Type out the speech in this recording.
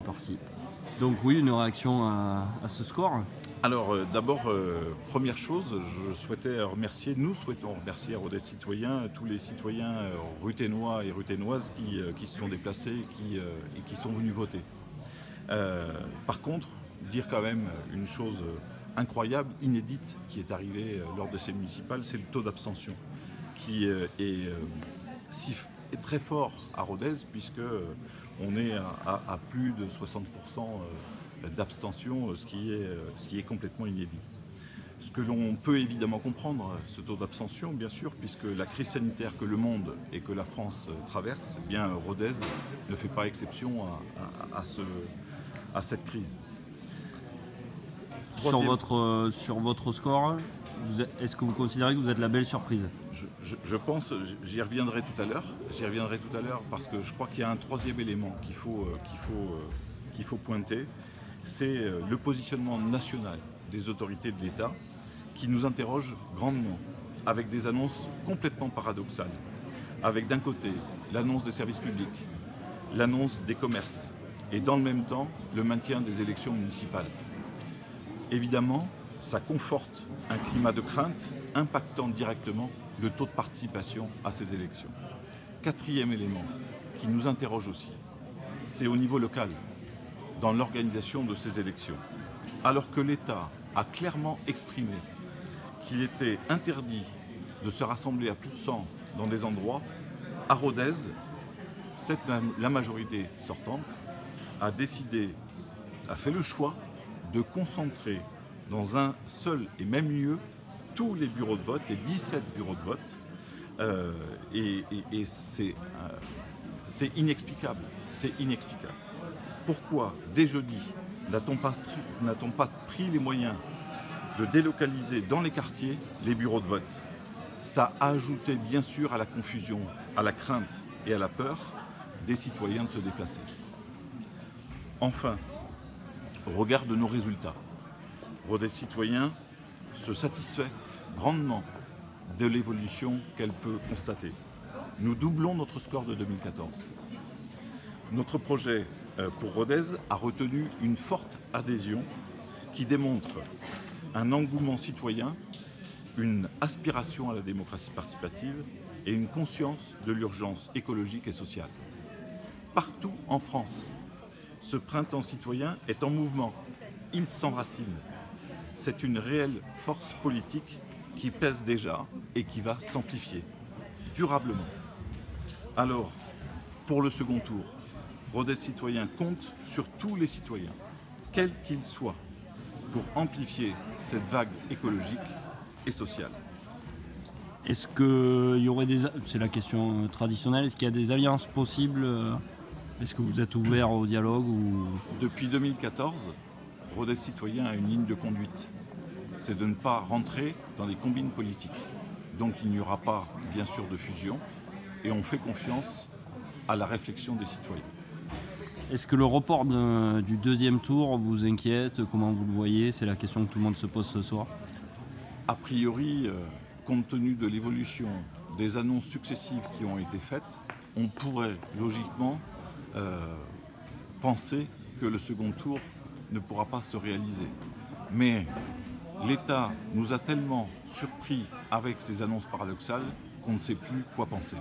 parti. Donc oui, une réaction à ce score. Alors d'abord, première chose, nous souhaitons remercier à Rodez Citoyen tous les citoyens ruthénois et ruthénoises qui se sont déplacés et qui sont venus voter. Par contre, dire quand même une chose incroyable, inédite, qui est arrivée lors de ces municipales, c'est le taux d'abstention qui est très fort à Rodez, puisque on est à plus de 60% d'abstention, ce qui est complètement inédit. Ce que l'on peut évidemment comprendre, ce taux d'abstention, bien sûr, puisque la crise sanitaire que le monde et que la France traversent, eh bien Rodez ne fait pas exception à cette crise. Sur votre score, est-ce que vous considérez que vous êtes la belle surprise? Je pense, j'y reviendrai tout à l'heure, parce que je crois qu'il y a un troisième élément qu'il faut pointer, c'est le positionnement national des autorités de l'État qui nous interroge grandement, avec des annonces complètement paradoxales, avec d'un côté l'annonce des services publics, l'annonce des commerces, et dans le même temps le maintien des élections municipales. Évidemment, ça conforte un climat de crainte impactant directement le taux de participation à ces élections. Quatrième élément qui nous interroge aussi, c'est au niveau local, dans l'organisation de ces élections. Alors que l'État a clairement exprimé qu'il était interdit de se rassembler à plus de 100 dans des endroits, à Rodez, la majorité sortante a fait le choix de concentrer dans un seul et même lieu tous les bureaux de vote, les 17 bureaux de vote, et c'est inexplicable. Pourquoi, dès jeudi, n'a-t-on pas pris les moyens de délocaliser dans les quartiers les bureaux de vote? Ça a ajouté bien sûr à la confusion, à la crainte et à la peur des citoyens de se déplacer. Enfin, au regard de nos résultats, Rodez Citoyen se satisfait grandement de l'évolution qu'elle peut constater. Nous doublons notre score de 2014. Notre projet pour Rodez a retenu une forte adhésion qui démontre un engouement citoyen, une aspiration à la démocratie participative et une conscience de l'urgence écologique et sociale. Partout en France, ce printemps citoyen est en mouvement, il s'enracine. C'est une réelle force politique qui pèse déjà et qui va s'amplifier durablement. Alors, pour le second tour, Rodez Citoyen compte sur tous les citoyens, quels qu'ils soient, pour amplifier cette vague écologique et sociale. Est-ce qu'il y aurait c'est la question traditionnelle, est-ce qu'il y a des alliances possibles? Est-ce que vous êtes ouvert au dialogue ou... Depuis 2014, Rodez Citoyen a une ligne de conduite. C'est de ne pas rentrer dans des combines politiques. Donc il n'y aura pas, bien sûr, de fusion, et on fait confiance à la réflexion des citoyens. Est-ce que le report du deuxième tour vous inquiète? Comment vous le voyez? C'est la question que tout le monde se pose ce soir. A priori, compte tenu de l'évolution des annonces successives qui ont été faites, on pourrait logiquement penser que le second tour ne pourra pas se réaliser. Mais l'État nous a tellement surpris avec ces annonces paradoxales qu'on ne sait plus quoi penser.